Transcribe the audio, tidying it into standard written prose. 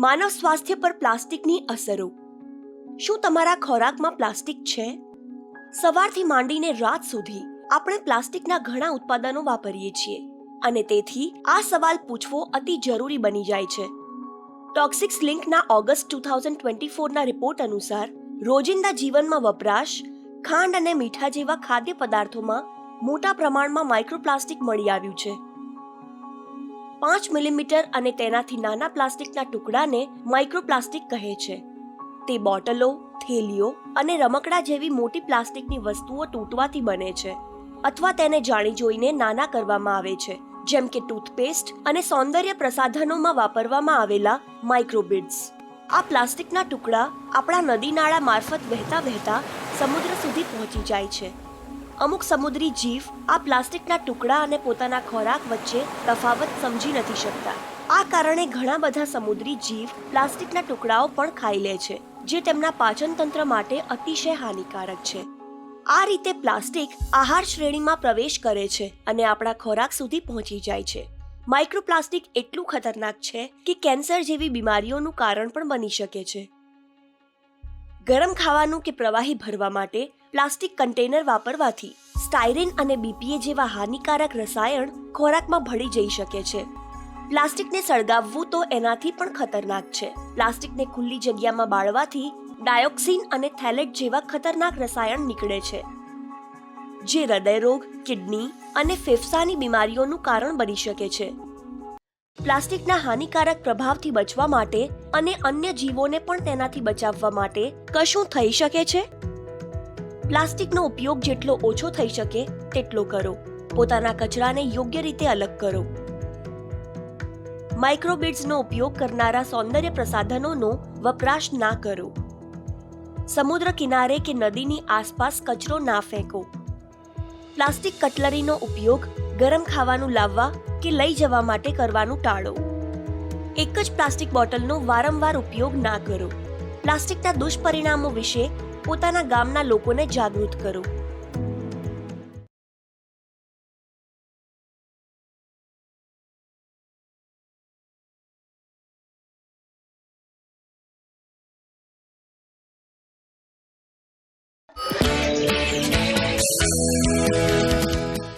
માનવ સ્વાસ્થ્ય પર પ્લાસ્ટિકની અસરો. શું તમારા ખોરાકમાં પ્લાસ્ટિક છે? સવારથી માંડીને રાત સુધી આપણે પ્લાસ્ટિકના ઘણા ઉત્પાદનો વાપરીએ છીએ અને તેથી આ સવાલ પૂછવો અતિ જરૂરી બની જાય છે. ટોક્સિક્સ લિંકના ઓગસ્ટ 2024ના રિપોર્ટ અનુસાર રોજિંદા જીવનમાં વપરાશ ખાંડ અને મીઠા જેવા ખાદ્ય પદાર્થોમાં મોટા પ્રમાણમાં માઇક્રોપ્લાસ્ટિક મળી આવ્યું છે. 5 મિલીમીટર અને તેનાથી નાના પ્લાસ્ટિકના ટુકડાને માઇક્રોપ્લાસ્ટિક કહે છે. તે બોટલો, થેલીઓ અને રમકડા જેવી મોટી પ્લાસ્ટિકની વસ્તુઓ તૂટવાથી બને છે અથવા તેને જાણી જોઈને નાના કરવામાં આવે છે, જેમ કે ટૂથપેસ્ટ અને સૌંદર્ય પ્રસાધનોમાં વાપરવામાં આવેલા માઇક્રોબિડ્સ. આ પ્લાસ્ટિકના ટુકડા આપણા નદી નાળા મારફત વહેતા વહેતા સમુદ્ર સુધી પહોંચી જાય છે. અમુક સમુદ્રી જીવ આ પ્લાસ્ટિકના ટુકડા અને પોતાના ખોરાક વચ્ચે તફાવત સમજી નથી શકતા. આ કારણે ઘણા બધા સમુદ્રી જીવ પ્લાસ્ટિકના ટુકડાઓ પણ ખાઈ લે છે, જે તેમના પાચન તંત્ર માટે અતિશય હાનિકારક છે. આ રીતે પ્લાસ્ટિક આહાર શ્રેણીમાં પ્રવેશ કરે છે અને આપણા ખોરાક સુધી પહોંચી જાય છે. માઇક્રોપ્લાસ્ટિક એટલું ખતરનાક છે કે કેન્સર જેવી બીમારીઓનું કારણ પણ બની શકે છે. ગરમ ખાવાનું કે પ્રવાહી ભરવા માટે પ્લાસ્ટિક કન્ટેનર વાપરવાથી સ્ટાયરીન અને બીપીએ જેવા હાનિકારક રસાયણ ખોરાકમાં ભળી જઈ શકે છે. પ્લાસ્ટિકને સળગાવવું તો એનાથી પણ ખતરનાક છે. પ્લાસ્ટિકને ખુલ્લી જગ્યામાં બાળવાથી ડાયોક્સિન અને થેલેટ જેવા ખતરનાક રસાયણ નીકળે છે, જે હૃદયરોગ, કિડની અને ફેફસાની બીમારીઓનું કારણ બની શકે છે. પ્લાસ્ટિકના હાનિકારક પ્રભાવથી બચવા માટે અને અન્ય જીવોને પણ તેનાથી બચાવવા માટે કશું થઈ શકે છે? પ્લાસ્ટિકનો ઉપયોગ જેટલો ઓછો થઈ શકે તેટલો કરો. પોતાના કચરાને યોગ્ય રીતે અલગ કરો. માઇક્રોબિડ્સનો ઉપયોગ કરનારા સૌંદર્ય પ્રસાધનોનો વપરાશ ના કરો. સમુદ્ર કિનારે કે નદીની આસપાસ કચરો ના ફેંકો. પ્લાસ્ટિક કટલરીનો ઉપયોગ ગરમ ખાવાનું લાવવા કે લઈ જવા માટે કરવાનું ટાળો. એક જ પ્લાસ્ટિક બોટલનો વારંવાર ઉપયોગ ના કરો. પ્લાસ્ટિકના દુષ્પરિણામો વિશે પોતાના ગામના લોકોને જાગૃત કરો.